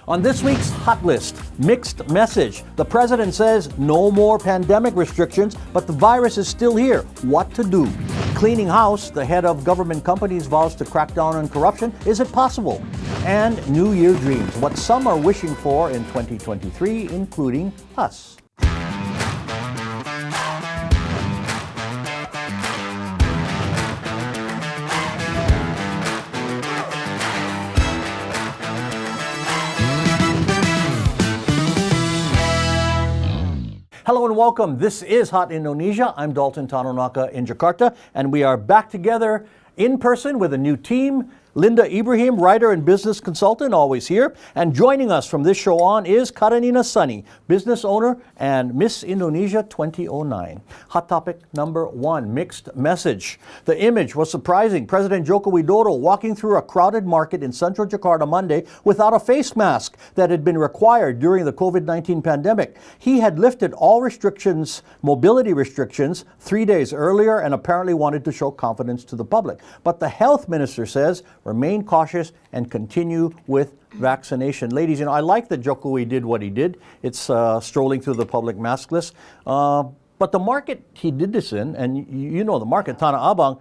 On this week's Hot List, mixed message. The president says no more pandemic restrictions, but the virus is still here. What to do? Cleaning house, the head of government companies vows to crack down on corruption. Is it possible? And New Year dreams, what some are wishing for in 2023, including us. Hello and welcome. This is Hot Indonesia. I'm Dalton Tanonaka in Jakarta, and we are back together in person with a new team. Linda Ibrahim, writer and business consultant, always here. And joining us from this show on is Karenina Sunny, business owner and Miss Indonesia 2009. Hot topic number one, mixed message. The image was surprising. President Joko Widodo walking through a crowded market in central Jakarta Monday without a face mask that had been required during the COVID-19 pandemic. He had lifted all restrictions, mobility restrictions, 3 days earlier and apparently wanted to show confidence to the public. But the health minister says, remain cautious and continue with vaccination. Ladies, I like that Jokowi did what he did. It's strolling through the public maskless. But the market he did this in, and you know the market, Tanah Abang,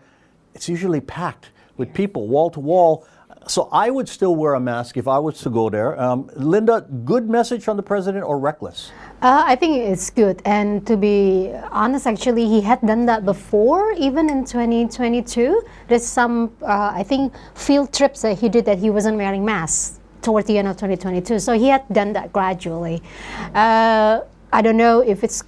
it's usually packed with people wall to wall. So I would still wear a mask if I was to go there. Linda, good message from the president or reckless? I think it's good. And to be honest, actually, he had done that before, even in 2022. There's some, I think, field trips that he did that he wasn't wearing masks toward the end of 2022. So he had done that gradually. I don't know if it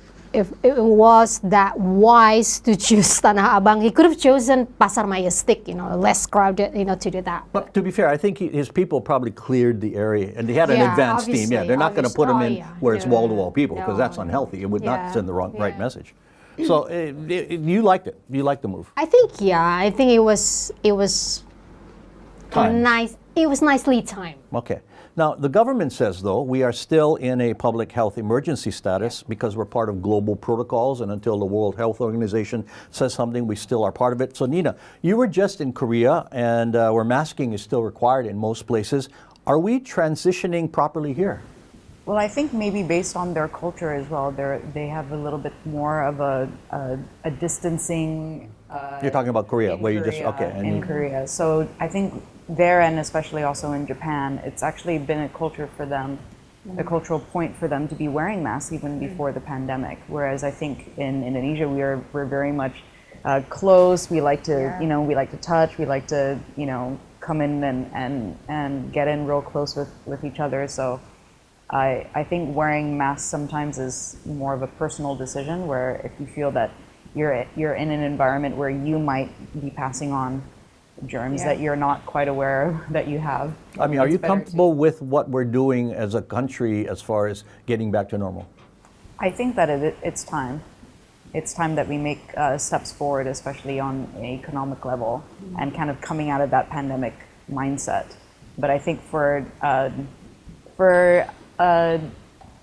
was that wise to choose Tanah Abang. He could have chosen Pasar Majestic, less crowded, to do that. But to be fair, I think his people probably cleared the area, and they had an advanced team. Yeah, they're not going to put him in where it's wall-to-wall people, because that's unhealthy. It would not send the right message. So you liked it. You liked the move. I think it was nice. It was nicely timed. Okay. Now, the government says, though, we are still in a public health emergency status because we're part of global protocols, and until the World Health Organization says something, we still are part of it. So, Nina, you were just in Korea, and where masking is still required in most places. Are we transitioning properly here? Well, I think maybe based on their culture as well, they have a little bit more of a distancing. You're talking about Korea, where you just Korea. So I think there, and especially also in Japan, it's actually been a culture for them, a cultural point for them to be wearing masks even before the pandemic. Whereas I think in Indonesia we're very much close. We like to we like to touch. We like to come in and get in real close with each other. So I think wearing masks sometimes is more of a personal decision, where if you feel that you're in an environment where you might be passing on germs that you're not quite aware that you have. I mean, are you comfortable with what we're doing as a country as far as getting back to normal? I think that it's time. It's time that we make steps forward, especially on an economic level, and kind of coming out of that pandemic mindset. But I think for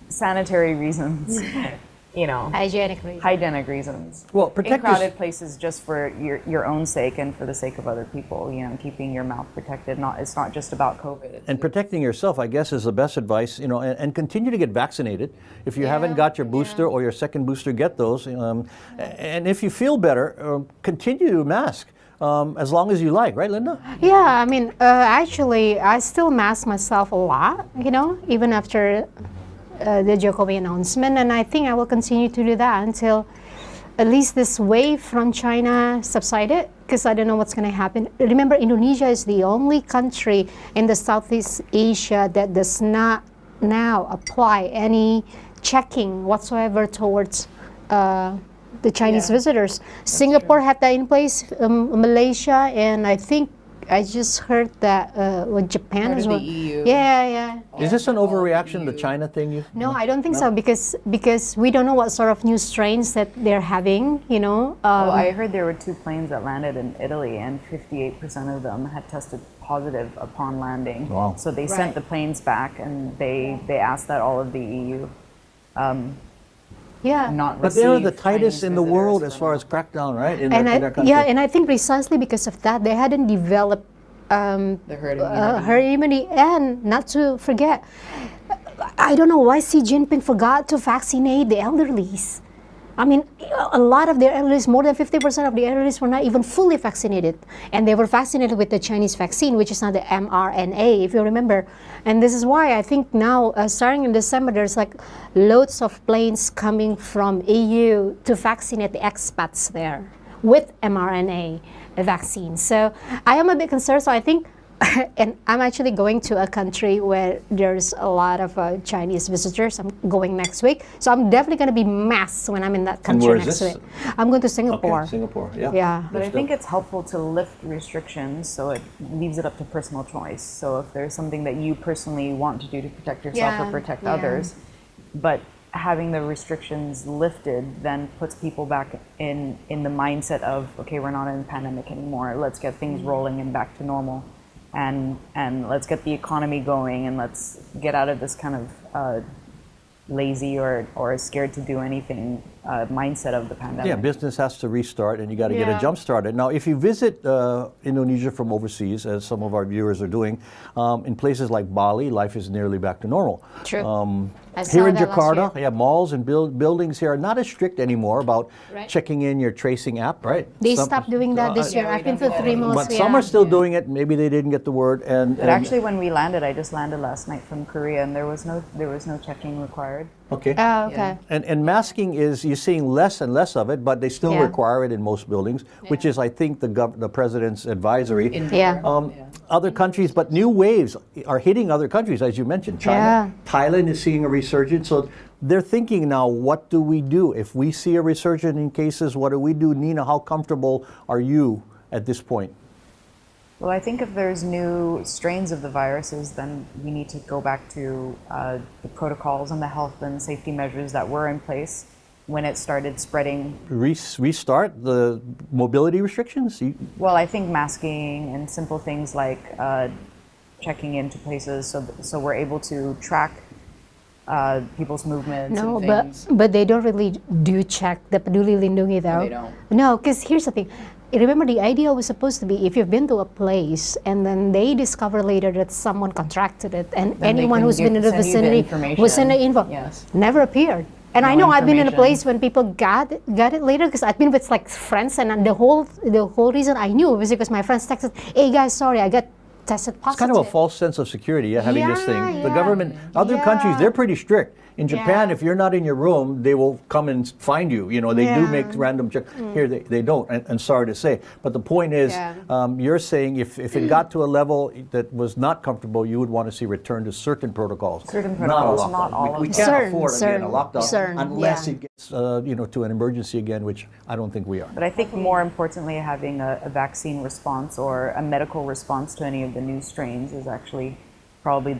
sanitary reasons, hygienic reasons. Well, in crowded places, just for your own sake and for the sake of other people, keeping your mouth protected. It's not just about COVID. And protecting yourself, I guess, is the best advice. And continue to get vaccinated. If you haven't got your booster or your second booster, get those. And if you feel better, continue to mask. As long as you like, right, Linda? Yeah, I mean, actually, I still mask myself a lot, even after the Jokowi announcement, and I think I will continue to do that until at least this wave from China subsided, because I don't know what's going to happen. Remember, Indonesia is the only country in the Southeast Asia that does not now apply any checking whatsoever towards the Chinese visitors. Singapore had that in place, Malaysia, and I think I just heard that with Japan part as of well. The EU. Yeah. Is this an overreaction, the China thing? No, I don't think so, because we don't know what sort of new strains that they're having. Well, I heard there were 2 planes that landed in Italy, and 58% of them had tested positive upon landing. Wow. So they sent the planes back, and they asked that all of the EU. But they're the tightest in the world as far as crackdown, right? And I think precisely because of that, they hadn't developed The herd immunity. herd immunity, and not to forget, I don't know why Xi Jinping forgot to vaccinate the elderlies. I mean, a lot of the elderlies, more than 50% of the elderlies were not even fully vaccinated. And they were vaccinated with the Chinese vaccine, which is not the mRNA, if you remember. And this is why I think now, starting in December, there's like loads of planes coming from EU to vaccinate the expats there with mRNA vaccine. So I am a bit concerned. So I think, and I'm actually going to a country where there's a lot of Chinese visitors. I'm going next week. So I'm definitely going to be masked when I'm in that country where is next this? week. I'm going to Singapore. Okay, Singapore, yeah. Yeah. But I think it's helpful to lift restrictions so it leaves it up to personal choice. So if there's something that you personally want to do to protect yourself Yeah, or protect yeah. others, but having the restrictions lifted then puts people back in the mindset of, okay, we're not in a pandemic anymore. Let's get things rolling and back to normal. And let's get the economy going, and let's get out of this kind of lazy or scared to do anything mindset of the pandemic. Yeah, business has to restart, and you got to get a Yeah. jump started. Now, if you visit Indonesia from overseas, as some of our viewers are doing, in places like Bali, life is nearly back to normal. True. I saw Here in that last Jakarta, year. yeah, malls and buildings here are not as strict anymore about Right. checking in your tracing app, right? They Some- stopped doing that this year. we I've been don't to do 3 that malls. But some are still doing it. Maybe they didn't get the word. But actually, when we landed, I just landed last night from Korea, and there was no checking required. okay. Oh, okay. And masking is, you're seeing less and less of it, but they still Yeah. require it in most buildings, which is, I think, the president's advisory. Yeah. Other countries, but new waves are hitting other countries, as you mentioned. China, Yeah. Thailand is seeing a resurgence. So they're thinking now, what do we do? If we see a resurgence in cases, what do we do? Nina, how comfortable are you at this point? Well, I think if there's new strains of the viruses, then we need to go back to the protocols and the health and safety measures that were in place when it started spreading. Restart the mobility restrictions? Well, I think masking and simple things like checking into places so we're able to track people's movements No, and but things. they don't really do check the Peduli Lindungi though. they don't? No, because here's the thing. Remember, the idea was supposed to be if you've been to a place and then they discover later that someone contracted it, and Then they anyone can who's been in the send you the vicinity information. will send the info. Yes. Never appeared. And No I know I've been in a information. place when people got it later because I've been with like friends, and the whole reason I knew was because my friends texted, "Hey guys, sorry, I got tested positive." It's kind of a false sense of security, having this thing. Yeah, The yeah. government, other countries, Yeah. they're pretty strict. In Japan, Yeah. if you're not in your room, they will come and find you. You know, they do Yeah. make random checks. Here, they don't, and sorry to say. But the point is, Yeah. you're saying if it got to a level that was not comfortable, you would want to see return to certain protocols. Certain protocols, not a lockdown. not all of we them. can't Certain, afford again a certain, lockdown certain, unless yeah. it gets to an emergency again, which I don't think we are. But I think more importantly, having a vaccine response or a medical response to any of the new strains is actually probably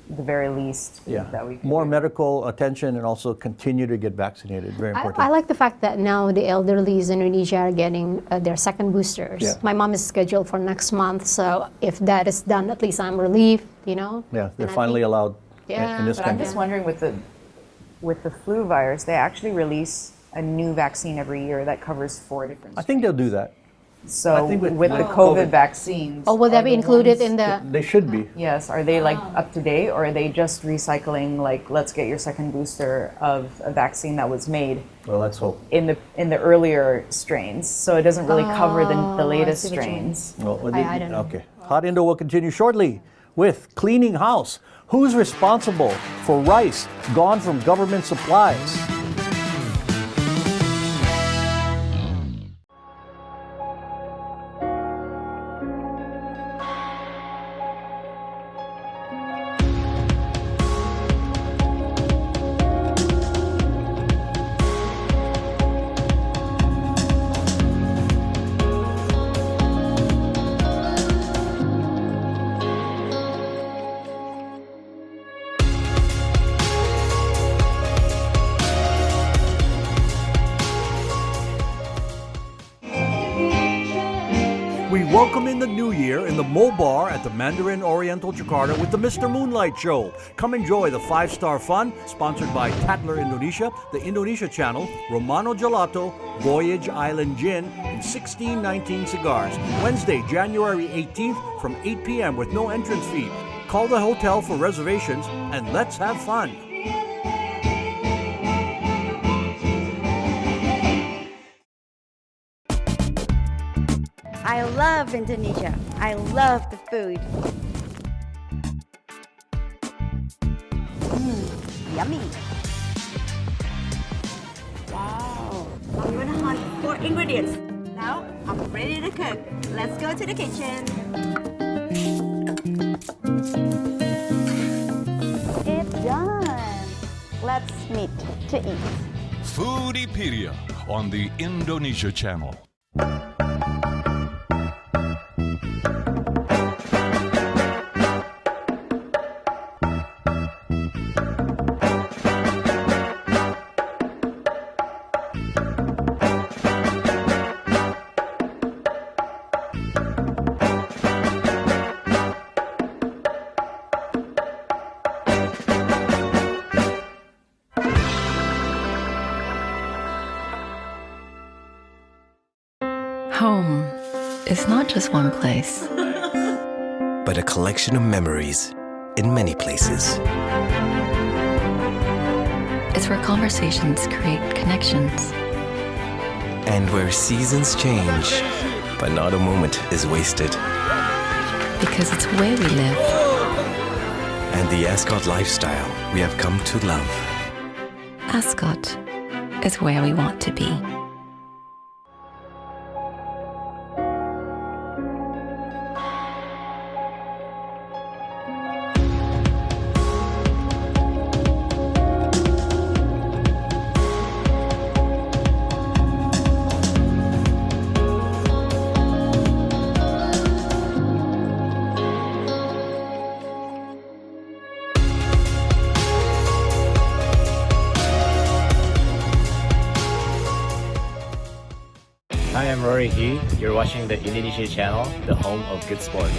the very least that we can More do. medical attention and also continue to get vaccinated. Very important. I like the fact that now the elderly in Indonesia are getting their second boosters. Yeah. My mom is scheduled for next month, so if that is done, at least I'm relieved, you know? Yeah, they're And I finally think- allowed Yeah, in this But I'm country. just wondering with the flu virus, they actually release a new vaccine every year that covers 4 different I think they'll do that. So I think with with the COVID COVID vaccines, Oh, will are that be the included ones- in the? They should be. Yes, are they like up to date, or are they just recycling? Like, let's get your second booster of a vaccine that was made Well, let's hope. in the earlier strains, so it doesn't really cover the I latest see what you mean. strains. Well, I don't know. Okay. Hot Indo will continue shortly with cleaning house. Who's responsible for rice gone from government supplies? Welcome in the new year in the Mo Bar at the Mandarin Oriental Jakarta with the Mr. Moonlight Show. Come enjoy the 5-star fun sponsored by Tatler Indonesia, the Indonesia Channel, Romano Gelato, Voyage Island Gin, and 1619 Cigars. Wednesday, January 18th from 8 p.m. with no entrance fee. Call the hotel for reservations and let's have fun. I love Indonesia. I love the food. Yummy. Wow. I'm gonna hunt for ingredients. Now I'm ready to cook. Let's go to the kitchen. It's done. Let's meet to eat. Foodiepedia on the Indonesia Channel. Home is not just one place. but a collection of memories in many places. It's where conversations create connections. And where seasons change, but not a moment is wasted. Because it's where we live. And the Ascot lifestyle we have come to love. Ascot is where we want to be. Hi, I'm Rory He. You're watching the Indonesia Channel, the home of good sport.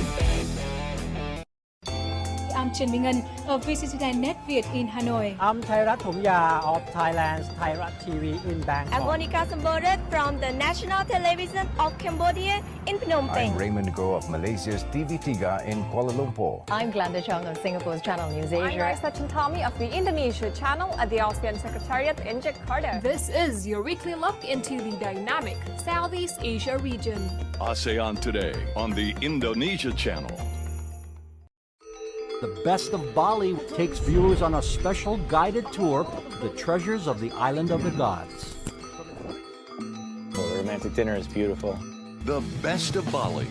I'm Trần Minh Ngân of VCCTV Net Việt in Hanoi. I'm Thairat Thomya of Thailand's Thairat TV in Bangkok. I'm Monica Sambodet from the National Television of Cambodia in Phnom Penh. I'm Raymond Go of Malaysia's TV3 in Kuala Lumpur. I'm Glenda Chong of Singapore's Channel News Asia. I'm Raisa Chantami of the Indonesia Channel at the ASEAN Secretariat in Jakarta. This is your weekly look into the dynamic Southeast Asia region. ASEAN Today on the Indonesia Channel. The Best of Bali takes viewers on a special guided tour to the treasures of the island of the gods. Well, the romantic dinner is beautiful. The Best of Bali,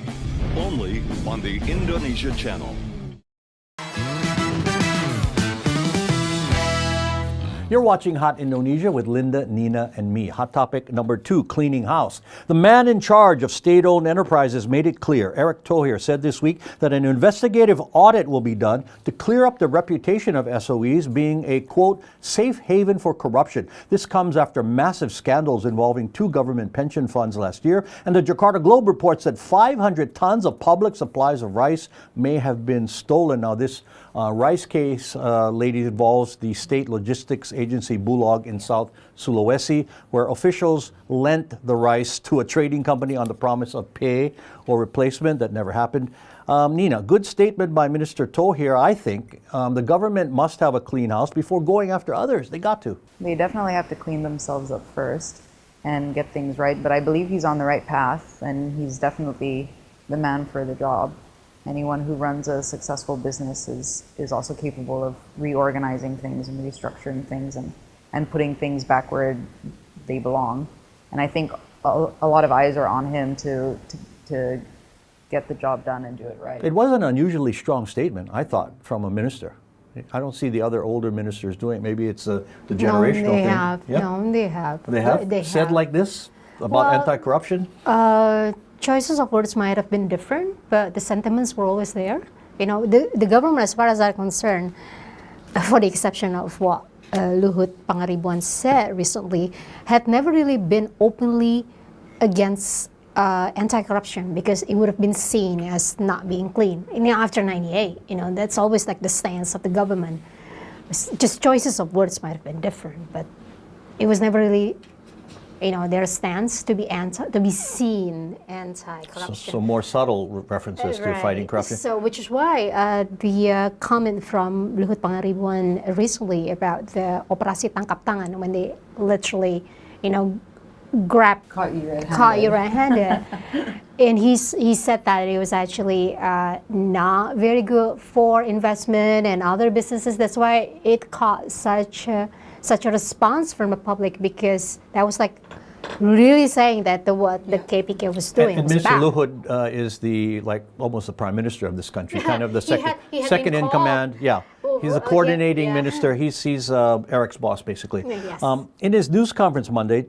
only on the Indonesia Channel. You're watching Hot Indonesia with Linda, Nina, and me. Hot topic number 2, cleaning house. The man in charge of state-owned enterprises made it clear. Eric Tohir said this week that an investigative audit will be done to clear up the reputation of SOEs being a, quote, safe haven for corruption. This comes after massive scandals involving 2 government pension funds last year, and the Jakarta Globe reports that 500 tons of public supplies of rice may have been stolen. Now, this rice case, ladies, involves the state logistics agency Bulog in South Sulawesi, where officials lent the rice to a trading company on the promise of pay or replacement. That never happened. Nina, good statement by Minister Tohir. I think the government must have a clean house before going after others. They got to. They definitely have to clean themselves up first and get things right. But I believe he's on the right path, and he's definitely the man for the job. Anyone who runs a successful business is also capable of reorganizing things and restructuring things and putting things back where they belong. And I think a lot of eyes are on him to get the job done and do it right. It was an unusually strong statement, I thought, from a minister. I don't see the other older ministers doing it. Maybe it's the generational thing. No, they have. They have? They said like this about anti-corruption? Choices of words might have been different, but the sentiments were always there. You know, the government, as far as I'm concerned, for the exception of what Luhut Pangaribuan said recently, had never really been openly against anti-corruption because it would have been seen as not being clean. After '98, that's always like the stance of the government. Just choices of words might have been different, but it was never really, their stance to be seen anti-corruption. So more subtle references to fighting corruption. So, which is why the comment from Luhut Pangaribuan recently about the Operasi Tangkap Tangan, when they literally, caught you red-handed. And he said that it was actually not very good for investment and other businesses. That's why it caught such a response from the public, because that was like really saying that what the KPK was doing. And was Minister bad. Luhut is almost the prime minister of this country, kind of the he had second been in called. command. Yeah. He's the coordinating minister. He's Eric's boss, basically. Yes. In his news conference Monday,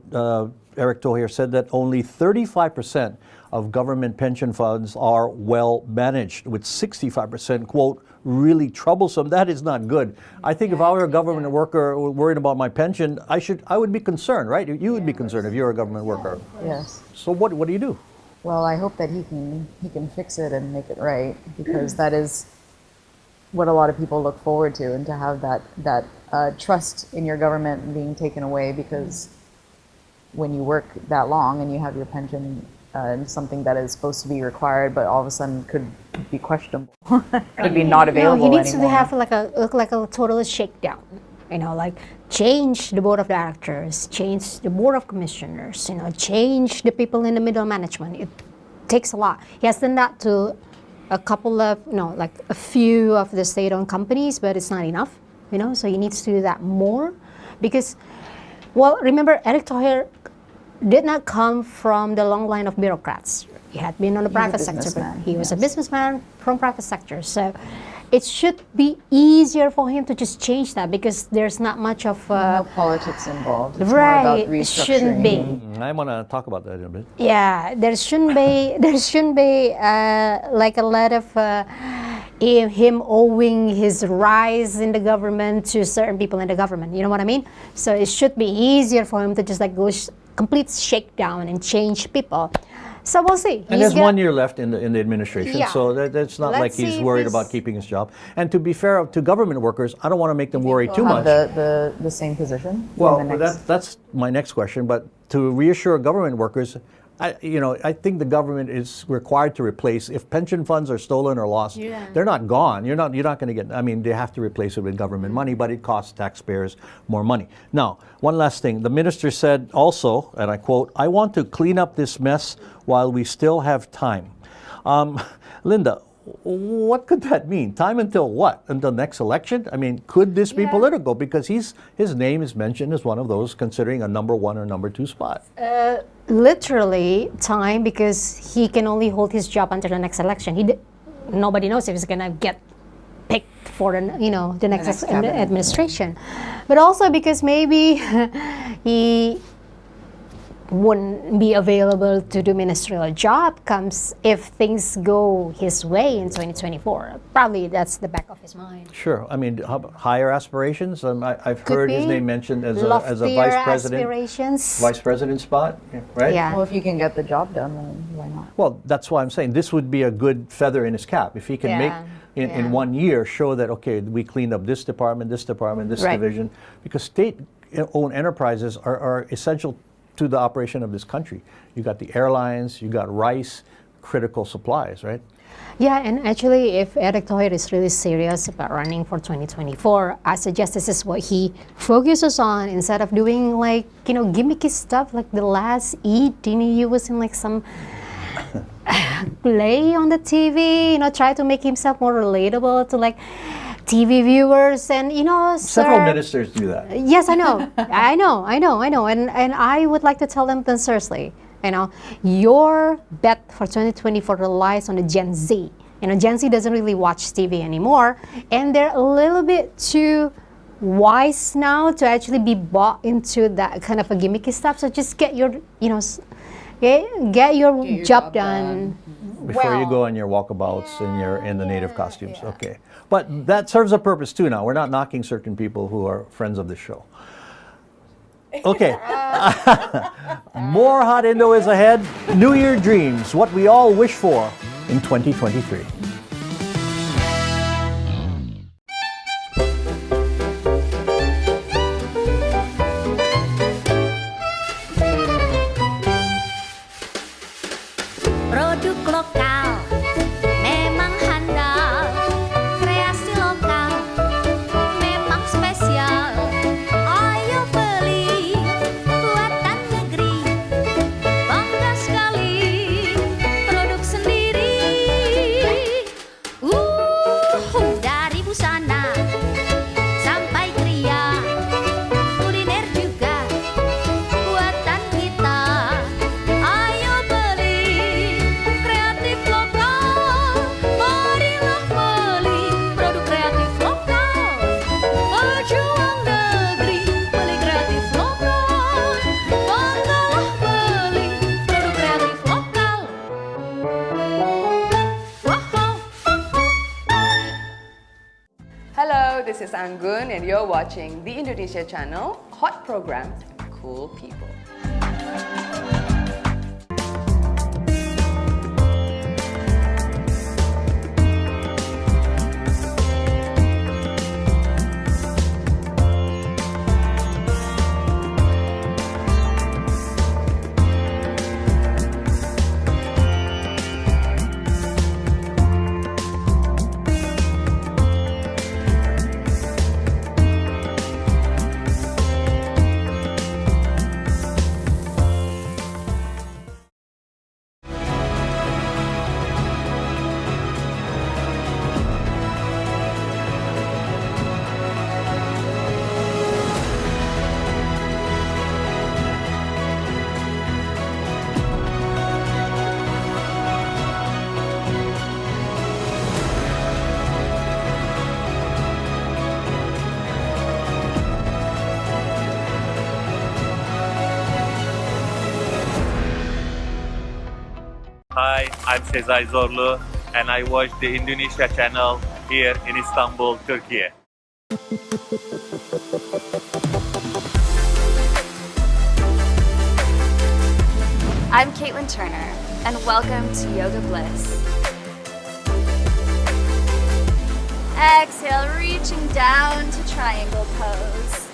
Eric Tohier said that only 35% of government pension funds are well managed, with 65%, quote, really troublesome. That is not good. I think if I were a government worker worried about my pension, I would be concerned, right? You would be concerned if you're a government worker. Yes. So what do you do? Well, I hope that he can fix it and make it right, because that is what a lot of people look forward to, and to have that trust in your government being taken away, because when you work that long and you have your pension and something that is supposed to be required, but all of a sudden could be questionable, could be not available he needs anymore. to have like a total shakedown. Like change the board of directors, change the board of commissioners. Change the people in the middle management. It takes a lot. He has done that to a couple of, like a few of the state-owned companies, but it's not enough. So he needs to do that more, because, well, remember, Eric Tohier did not come from the long line of bureaucrats. He had been on the private sector, but he was a businessman from private sector. So it should be easier for him to just change that, because there's not much of no politics involved. It's right, more about restructuring. Shouldn't be. I want to talk about that in a bit. Yeah, there shouldn't be like a lot of him owing his rise in the government to certain people in the government. You know what I mean? So it should be easier for him to just go complete shakedown and change people. So we'll see. And there's 1 year left in the administration, Yeah. so that's not like Let's he's see if worried he's- about keeping his job. And to be fair to government workers, I don't want to make them worry too much. The same position. Well, in the next- that's my next question. But to reassure government workers, I think the government is required to replace, if pension funds are stolen or lost, they're not gone. You're not going to get. I mean, they have to replace it with government money, but it costs taxpayers more money. Now, one last thing. The minister said also, and I quote, "I want to clean up this mess while we still have time." Linda, what could that mean? Time until what? Until next election? I mean, could this be political? Because his name is mentioned as one of those considering a number 1 or number 2 spot. Literally time, because he can only hold his job until the next election. Nobody knows if he's gonna get picked for the next administration, but also because maybe he wouldn't be available to do ministerial job comes if things go his way in 2024. Probably that's the back of his mind. Sure. I mean, higher aspirations. I've Could heard his be. name mentioned as a Loftier vice president. aspirations. Vice president spot, right? Yeah. Well, if you can get the job done, then why not? Well, that's why I'm saying this would be a good feather in his cap if he can make in 1 year show that okay, we cleaned up this department, this Right. division, because state-owned enterprises are essential to the operation of this country. You got the airlines, you got rice, critical supplies, right? Yeah, and actually, if Eric Tohier is really serious about running for 2024, I suggest this is what he focuses on instead of doing gimmicky stuff like the last Eid. He was in some play on the TV. Try to make himself more relatable to TV viewers, and Several ministers do that. Yes, I know, I know, and I would like to tell them this seriously. Your bet for 2024 relies on the Gen Z. Gen Z doesn't really watch TV anymore, and they're a little bit too wise now to actually be bought into that kind of a gimmicky stuff. So just get your, get your job done. Before you go on your walkabouts in the native costumes. Okay. But that serves a purpose too now. We're not knocking certain people who are friends of the show. Okay. More Hot Indo is ahead. New Year dreams, what we all wish for in 2023. Produk lokal memang handal, kreasi lokal memang spesial. Ayo beli buatan negeri, bangga sekali produk sendiri. Dari busana sampai kria, kuliner juga buatan kita. Ayo beli kreatif lokal, marilah beli produk kreatif lokal. Pejuang negeri, beli kreatif lokal, banggalah beli produk kreatif lokal. Hello, this is Anggun and you're watching the Indonesia channel, hot programs, cool people. Hi, I'm Sezai Zorlu and I watch the Indonesia channel here in Istanbul, Turkey. I'm Caitlin Turner and welcome to Yoga Bliss. Exhale, reaching down to triangle pose.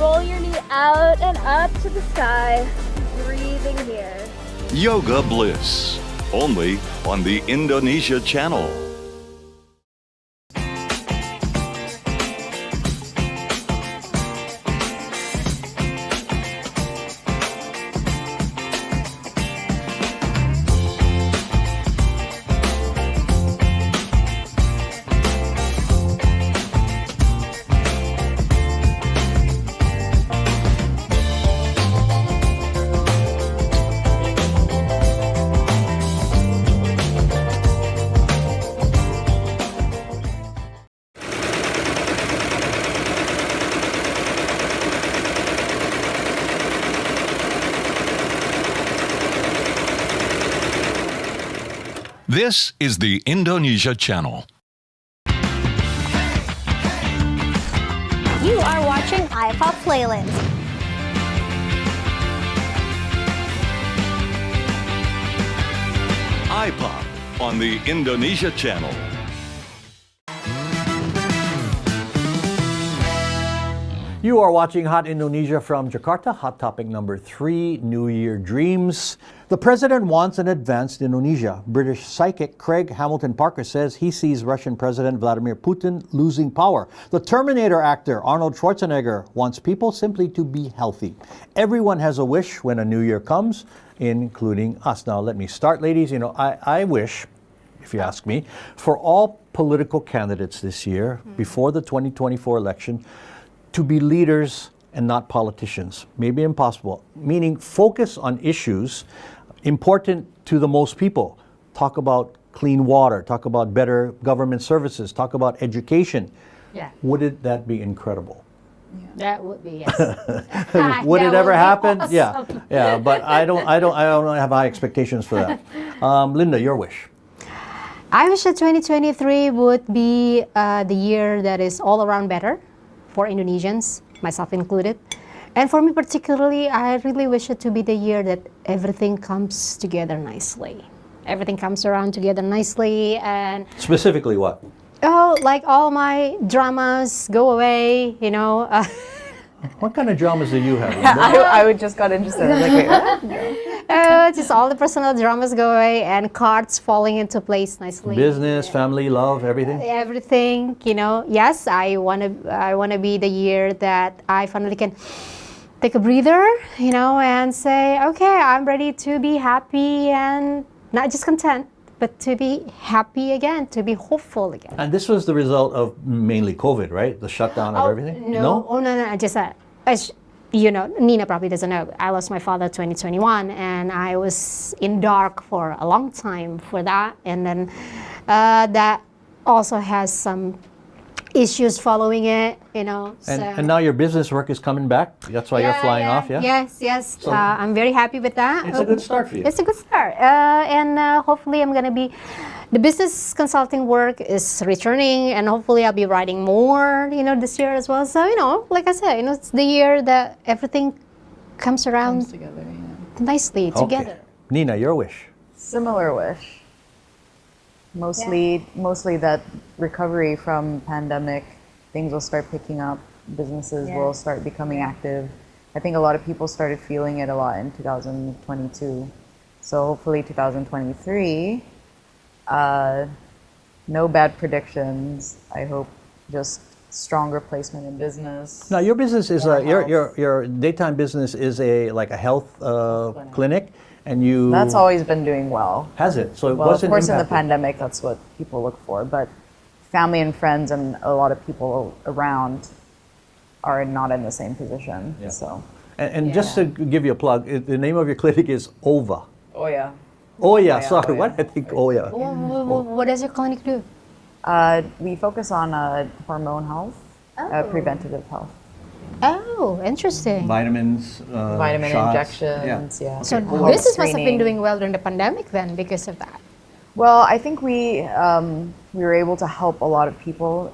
Roll your knee out and up to the sky. Breathing here. Yoga Bliss, only on the Indonesia channel. This is the Indonesia channel. You are watching iPop Playlist. iPop on the Indonesia channel. You are watching Hot Indonesia from Jakarta. Hot topic number 3, New Year dreams. The president wants an advanced Indonesia. British psychic Craig Hamilton Parker says he sees Russian President Vladimir Putin losing power. The Terminator actor Arnold Schwarzenegger wants people simply to be healthy. Everyone has a wish when a new year comes, including us. Now let me start, ladies. I wish, if you ask me, for all political candidates this year, before the 2024 election, to be leaders and not politicians. Maybe impossible. Meaning focus on issues important to the most people. Talk about clean water, talk about better government services, talk about education. Yeah. Wouldn't that be incredible? That would be, yes. Would it ever happen? Awesome. Yeah, but I don't have high expectations for that. Linda, your wish. I wish that 2023 would be the year that is all around better for Indonesians. myself included. And for me particularly, I really wish it to be the year that everything comes together nicely. Everything comes around together nicely, and Specifically what? oh, like all my dramas go away, you know. What kind of dramas do you have, Linda? I would just got interested. I was like, wait, what? Just all the personal dramas go away and cards falling into place nicely. Business, family, love, everything? Everything, you know. Yes, I wanna be the year that I finally can take a breather, you know, and say, okay, I'm ready to be happy and not just content, but to be happy again, to be hopeful again. And this was the result of mainly COVID, right? The shutdown of everything? No, oh no, I just as you know, Nina probably doesn't know. I lost my father 2021, and I was in dark for a long time for that, and then that also has some issues following it, you know. And now your business work is coming back. That's why you're flying off, yeah? Yes. So, I'm very happy with that. It's a good start for you. It's a good start, and hopefully I'm gonna be. The business consulting work is returning, and hopefully I'll be writing more, you know, this year as well. So, you know, like I said, you know, it's the year that everything comes around together, nicely together. Nina, your wish? Similar wish. Mostly that recovery from pandemic, things will start picking up, businesses will start becoming active. I think a lot of people started feeling it a lot in 2022. So hopefully 2023, no bad predictions. I hope just stronger placement in business. Now your business is your daytime business is like a health clinic. And that's always been doing well. Has it? So it well, wasn't of course, impacted. in the pandemic, that's what people look for. But family and friends and a lot of people around are not in the same position. Yeah. So. And just to give you a plug, the name of your clinic is OVA. Oh yeah. Oh yeah. Sorry, what I think? Oh yeah. What does your clinic do? We focus on hormone health, preventative health. Oh, interesting. Vitamins, vitamin shots. injections, yeah. So business must have been doing well during the pandemic then because of that. Well, I think we were able to help a lot of people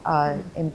in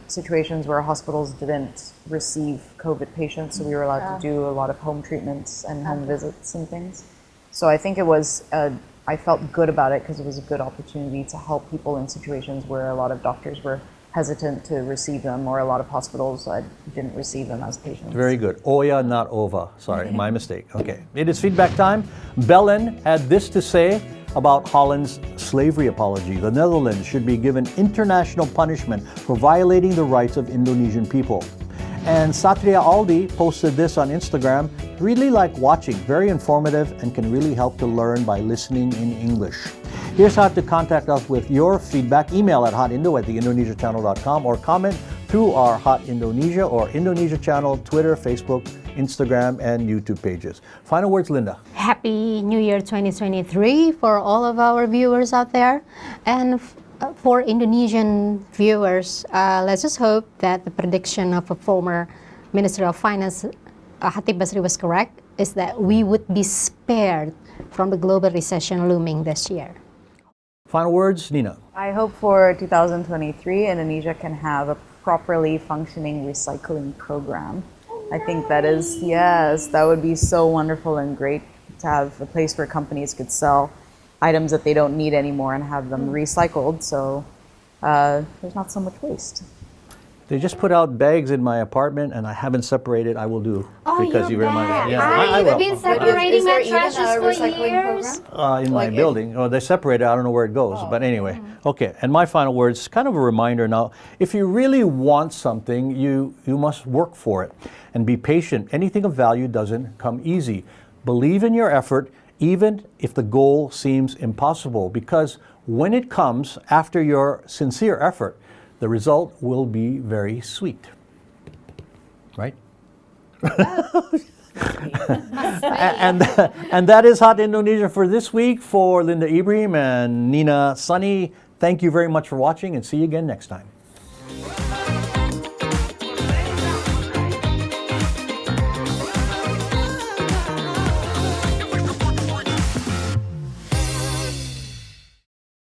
situations where hospitals didn't receive COVID patients, so we were allowed to do a lot of home treatments and home visits and things. So I think it was, I felt good about it because it was a good opportunity to help people in situations where a lot of doctors were hesitant to receive them, or a lot of hospitals didn't receive them as patients. Very good. Oya, not ova. Sorry, my mistake. Okay. It is feedback time. Belen had this to say about Holland's slavery apology. The Netherlands should be given international punishment for violating the rights of Indonesian people. And Satria Aldi posted this on Instagram. Really like watching, very informative, and can really help to learn by listening in English. Here's how to contact us with your feedback. Email at hotindo@theindonesiachannel.com or comment through our Hot Indonesia or Indonesia channel, Twitter, Facebook, Instagram, and YouTube pages. Final words, Linda. Happy New Year 2023 for all of our viewers out there. And for Indonesian viewers, let's just hope that the prediction of a former Minister of Finance, Hatip Basri, was correct, is that we would be spared from the global recession looming this year. Final words, Nina. I hope for 2023, Indonesia can have a properly functioning recycling program. I think that is, yes, that would be so wonderful and great to have a place where companies could sell items that they don't need anymore and have them recycled, so there's not so much waste. They just put out bags in my apartment, and I haven't separated. I will do because you reminded me. Yeah, I I've will. been separating my trashes for years. In my building. Oh, they separated. I don't know where it goes. But anyway, okay. And my final words, kind of a reminder now. If you really want something, you must work for it and be patient. Anything of value doesn't come easy. Believe in your effort, even if the goal seems impossible, because when it comes after your sincere effort, the result will be very sweet. Right? and that is Hot Indonesia for this week. For Linda Ibrahim and Nina Sunny, thank you very much for watching, and see you again next time.